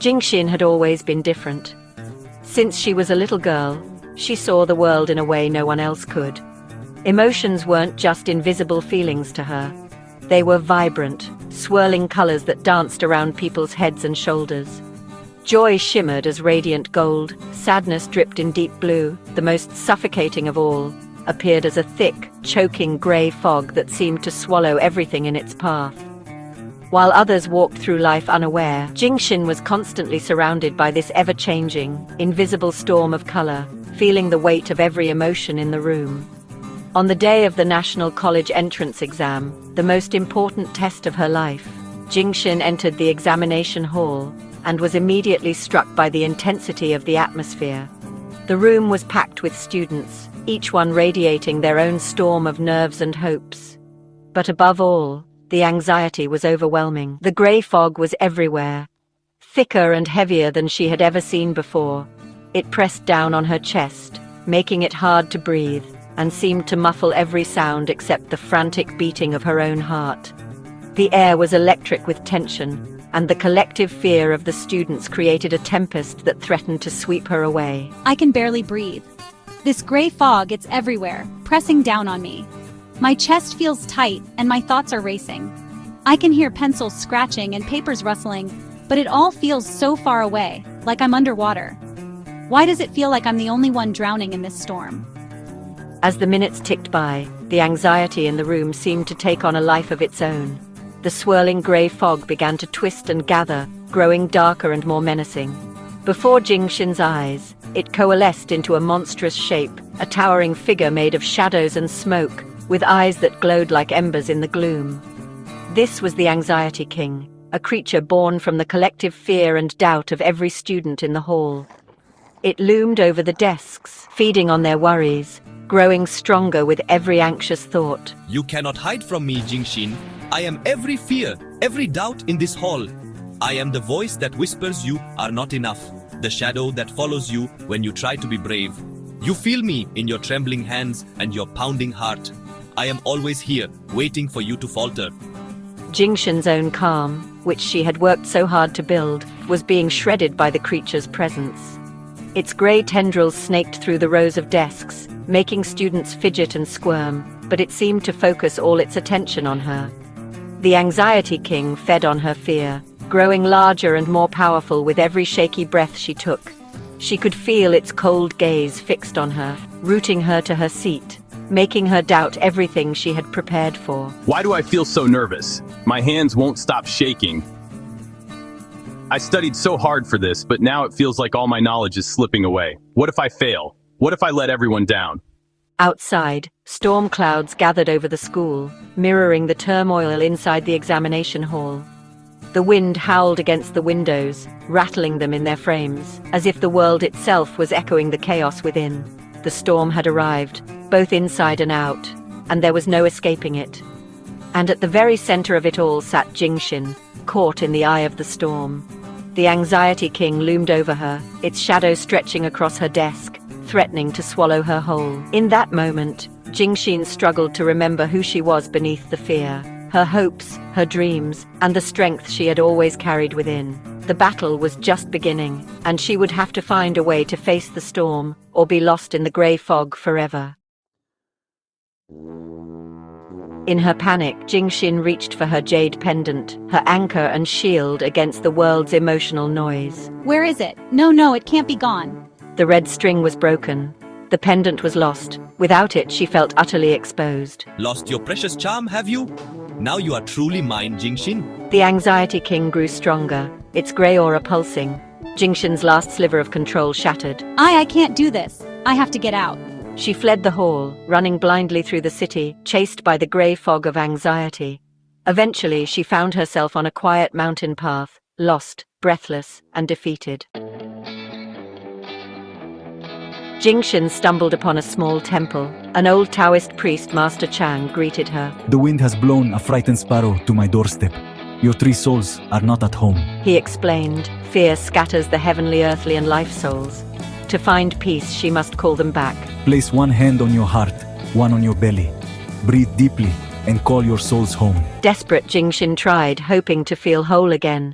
Jingxin had always been different. Since she was a little girl, she saw the world in a way no one else could. Emotions weren't just invisible feelings to her. They were vibrant, swirling colors that danced around people's heads and shoulders. Joy shimmered as radiant gold, sadness dripped in deep blue, the most suffocating of all appeared as a thick, choking gray fog that seemed to swallow everything in its path. While others walked through life unaware, Jingxin was constantly surrounded by this ever-changing, invisible storm of color, feeling the weight of every emotion in the room. On the day of the National College entrance exam, the most important test of her life, Jingxin entered the examination hall and was immediately struck by the intensity of the atmosphere. The room was packed with students, each one radiating their own storm of nerves and hopes. But above all, the anxiety was overwhelming. The grey fog was everywhere, thicker and heavier than she had ever seen before. It pressed down on her chest, making it hard to breathe, and seemed to muffle every sound except the frantic beating of her own heart. The air was electric with tension, and the collective fear of the students created a tempest that threatened to sweep her away. I can barely breathe. This gray fog, it's everywhere, pressing down on me. My chest feels tight, and my thoughts are racing. I can hear pencils scratching and papers rustling, but it all feels so far away, like I'm underwater. Why does it feel like I'm the only one drowning in this storm? As the minutes ticked by, the anxiety in the room seemed to take on a life of its own. The swirling grey fog began to twist and gather, growing darker and more menacing. Before Jingxin's eyes, it coalesced into a monstrous shape, a towering figure made of shadows and smoke, with eyes that glowed like embers in the gloom. This was the Anxiety King, a creature born from the collective fear and doubt of every student in the hall. It loomed over the desks, feeding on their worries, growing stronger with every anxious thought. You cannot hide from me, Jingxin. I am every fear, every doubt in this hall. I am the voice that whispers you are not enough, the shadow that follows you when you try to be brave. You feel me in your trembling hands and your pounding heart. I am always here, waiting for you to falter. Jingxin's own calm, which she had worked so hard to build, was being shredded by the creature's presence. Its grey tendrils snaked through the rows of desks, making students fidget and squirm, but it seemed to focus all its attention on her. The Anxiety King fed on her fear, growing larger and more powerful with every shaky breath she took. She could feel its cold gaze fixed on her, rooting her to her seat, making her doubt everything she had prepared for. Why do I feel so nervous? My hands won't stop shaking. I studied so hard for this, but now it feels like all my knowledge is slipping away. What if I fail? What if I let everyone down? Outside, storm clouds gathered over the school, mirroring the turmoil inside the examination hall. The wind howled against the windows, rattling them in their frames, as if the world itself was echoing the chaos within. The storm had arrived, both inside and out, and there was no escaping it. And at the very center of it all sat Jingxin, caught in the eye of the storm. The Anxiety King loomed over her, its shadow stretching across her desk, threatening to swallow her whole. In that moment, Jingxin struggled to remember who she was beneath the fear, her hopes, her dreams, and the strength she had always carried within. The battle was just beginning, and she would have to find a way to face the storm, or be lost in the grey fog forever. In her panic, Jingxin reached for her jade pendant, her anchor and shield against the world's emotional noise. Where is it? No, it can't be gone. The red string was broken. The pendant was lost. Without it, she felt utterly exposed. Lost your precious charm, have you? Now you are truly mine, Jingxin. The Anxiety King grew stronger, its grey aura pulsing. Jingxin's last sliver of control shattered. I can't do this. I have to get out. She fled the hall, running blindly through the city, chased by the grey fog of anxiety. Eventually, she found herself on a quiet mountain path, lost, breathless, and defeated. Jingxin stumbled upon a small temple. An old Taoist priest, Master Chang, greeted her. The wind has blown a frightened sparrow to my doorstep. Your three souls are not at home. He explained, fear scatters the heavenly, earthly, and life souls. To find peace, she must call them back. Place one hand on your heart, one on your belly. Breathe deeply and call your souls home. Desperate, Jingxin tried, hoping to feel whole again.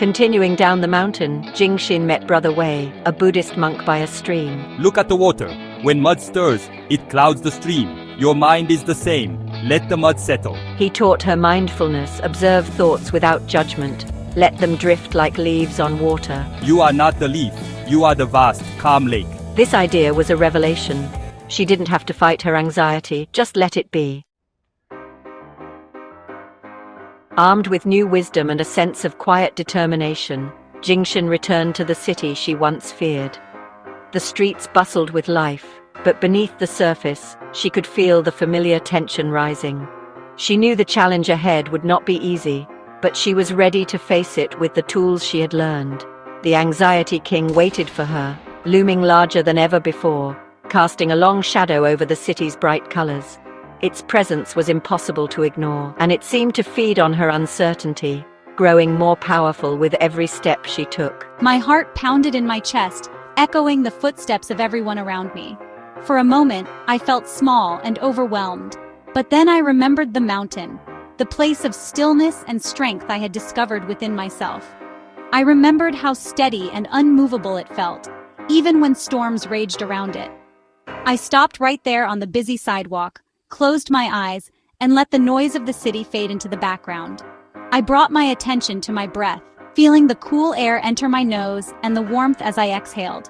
Continuing down the mountain, Jingxin met Brother Wei, a Buddhist monk by a stream. Look at the water. When mud stirs, it clouds the stream. Your mind is the same. Let the mud settle. He taught her mindfulness, observe thoughts without judgment, let them drift like leaves on water. You are not the leaf. You are the vast, calm lake. This idea was a revelation. She didn't have to fight her anxiety, just let it be. Armed with new wisdom and a sense of quiet determination, Jingxin returned to the city she once feared. The streets bustled with life, but beneath the surface, she could feel the familiar tension rising. She knew the challenge ahead would not be easy, but she was ready to face it with the tools she had learned. The Anxiety King waited for her, looming larger than ever before, casting a long shadow over the city's bright colors. Its presence was impossible to ignore, and it seemed to feed on her uncertainty, growing more powerful with every step she took. My heart pounded in my chest, echoing the footsteps of everyone around me. For a moment, I felt small and overwhelmed. But then I remembered the mountain, the place of stillness and strength I had discovered within myself. I remembered how steady and unmovable it felt, even when storms raged around it. I stopped right there on the busy sidewalk, closed my eyes, and let the noise of the city fade into the background. I brought my attention to my breath, feeling the cool air enter my nose and the warmth as I exhaled.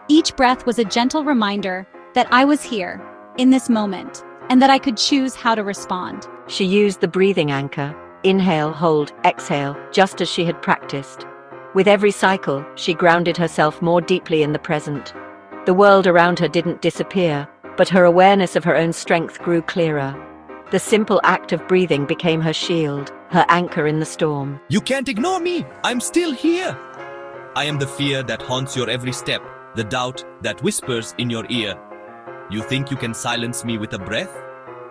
Each breath was a gentle reminder that I was here, in this moment, and that I could choose how to respond. She used the breathing anchor, inhale, hold, exhale, just as she had practiced. With every cycle, she grounded herself more deeply in the present. The world around her didn't disappear, but her awareness of her own strength grew clearer. The simple act of breathing became her shield, her anchor in the storm. You can't ignore me. I'm still here. I am the fear that haunts your every step, the doubt that whispers in your ear. You think you can silence me with a breath?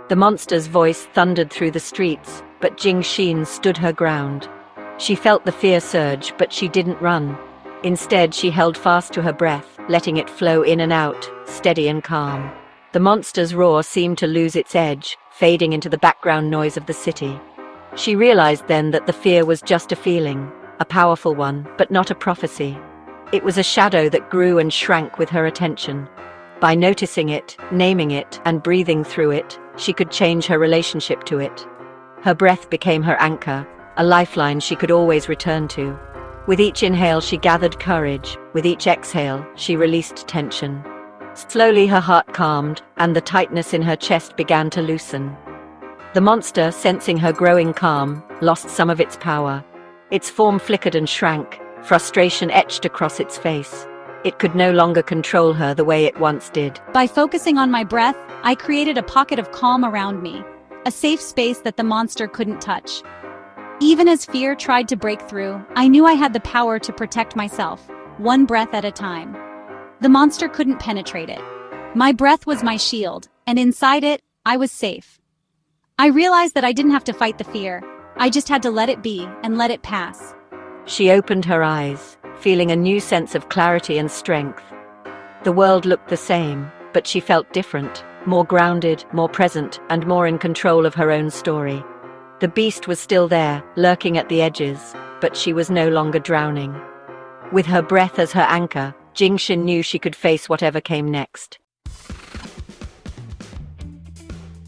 The monster's voice thundered through the streets, but Jingxin stood her ground. She felt the fear surge, but she didn't run. Instead, she held fast to her breath, letting it flow in and out, steady and calm. The monster's roar seemed to lose its edge, fading into the background noise of the city. She realized then that the fear was just a feeling, a powerful one, but not a prophecy. It was a shadow that grew and shrank with her attention. By noticing it, naming it, and breathing through it, she could change her relationship to it. Her breath became her anchor, a lifeline she could always return to. With each inhale, she gathered courage. With each exhale, she released tension. Slowly, her heart calmed, and the tightness in her chest began to loosen. The monster, sensing her growing calm, lost some of its power. Its form flickered and shrank, frustration etched across its face. It could no longer control her the way it once did. By focusing on my breath, I created a pocket of calm around me, a safe space that the monster couldn't touch. Even as fear tried to break through, I knew I had the power to protect myself, one breath at a time. The monster couldn't penetrate it. My breath was my shield, and inside it, I was safe. I realized that I didn't have to fight the fear. I just had to let it be and let it pass. She opened her eyes, feeling a new sense of clarity and strength. The world looked the same, but she felt different, more grounded, more present, and more in control of her own story. The beast was still there, lurking at the edges, but she was no longer drowning. With her breath as her anchor, Jingxin knew she could face whatever came next.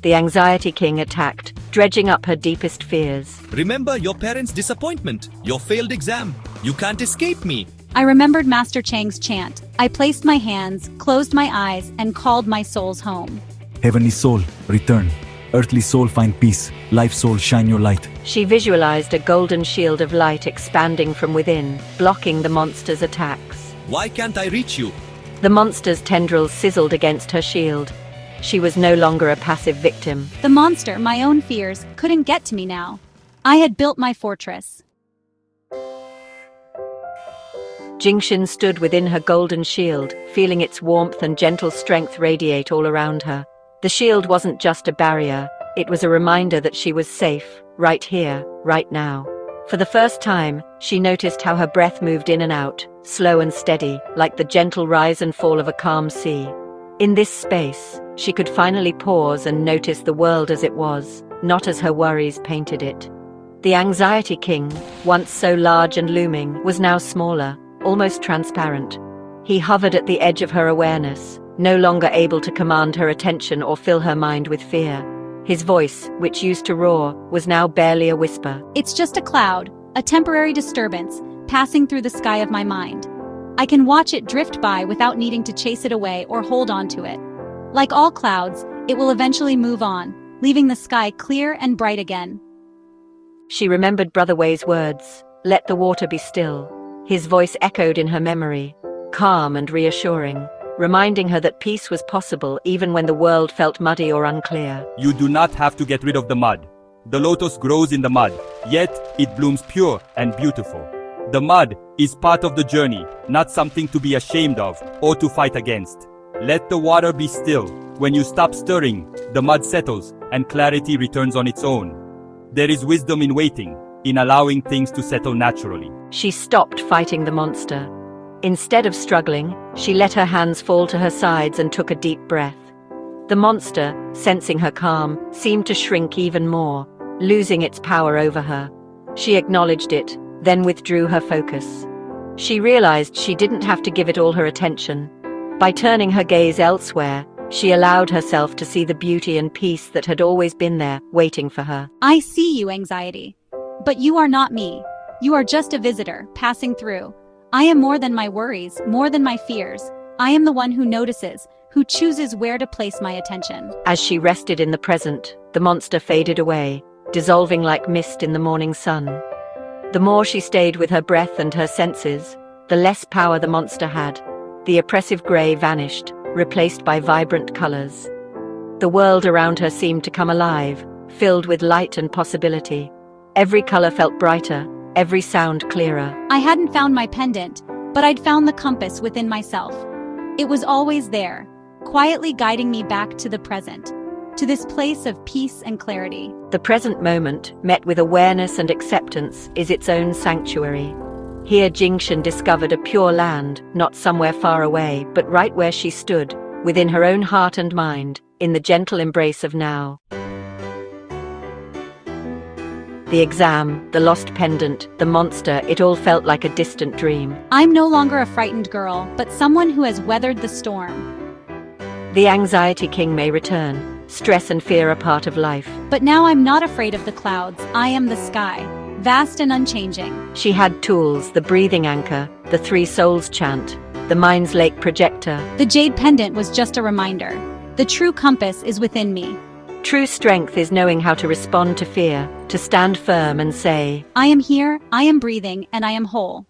The Anxiety King attacked, dredging up her deepest fears. Remember your parents' disappointment, your failed exam. You can't escape me. I remembered Master Chang's chant. I placed my hands, closed my eyes, and called my souls home. Heavenly soul, return. Earthly soul, find peace. Life soul, shine your light. She visualized a golden shield of light expanding from within, blocking the monster's attacks. Why can't I reach you? The monster's tendrils sizzled against her shield. She was no longer a passive victim. The monster, my own fears, couldn't get to me now. I had built my fortress. Jingxin stood within her golden shield, feeling its warmth and gentle strength radiate all around her. The shield wasn't just a barrier, it was a reminder that she was safe, right here, right now. For the first time, she noticed how her breath moved in and out, slow and steady, like the gentle rise and fall of a calm sea. In this space, she could finally pause and notice the world as it was, not as her worries painted it. The anxiety king, once so large and looming, was now smaller, almost transparent. He hovered at the edge of her awareness, no longer able to command her attention or fill her mind with fear. His voice, which used to roar, was now barely a whisper. It's just a cloud, a temporary disturbance, passing through the sky of my mind. I can watch it drift by without needing to chase it away or hold on to it. Like all clouds, it will eventually move on, leaving the sky clear and bright again. She remembered Brother Wei's words, "Let the water be still." His voice echoed in her memory, calm and reassuring, reminding her that peace was possible even when the world felt muddy or unclear. You do not have to get rid of the mud. The lotus grows in the mud, yet it blooms pure and beautiful. The mud is part of the journey, not something to be ashamed of or to fight against. Let the water be still. When you stop stirring, the mud settles and clarity returns on its own. There is wisdom in waiting, in allowing things to settle naturally. She stopped fighting the monster. Instead of struggling, she let her hands fall to her sides and took a deep breath. The monster, sensing her calm, seemed to shrink even more, losing its power over her. She acknowledged it, then withdrew her focus. She realized she didn't have to give it all her attention. By turning her gaze elsewhere, she allowed herself to see the beauty and peace that had always been there, waiting for her. I see you, anxiety. But you are not me. You are just a visitor, passing through. I am more than my worries, more than my fears. I am the one who notices, who chooses where to place my attention. As she rested in the present, the monster faded away, dissolving like mist in the morning sun. The more she stayed with her breath and her senses, the less power the monster had. The oppressive grey vanished, replaced by vibrant colors. The world around her seemed to come alive, filled with light and possibility. Every color felt brighter, every sound clearer. I hadn't found my pendant, but I'd found the compass within myself. It was always there, quietly guiding me back to the present, to this place of peace and clarity. The present moment, met with awareness and acceptance, is its own sanctuary. Here Jingxin discovered a pure land, not somewhere far away, but right where she stood, within her own heart and mind, in the gentle embrace of now. The exam, the lost pendant, the monster, it all felt like a distant dream. I'm no longer a frightened girl, but someone who has weathered the storm. The anxiety king may return. Stress and fear are part of life. But now I'm not afraid of the clouds. I am the sky, vast and unchanging. She had tools, the breathing anchor, the three souls chant, the mind's lake projector. The jade pendant was just a reminder. The true compass is within me. True strength is knowing how to respond to fear, to stand firm and say, I am here, I am breathing, and I am whole.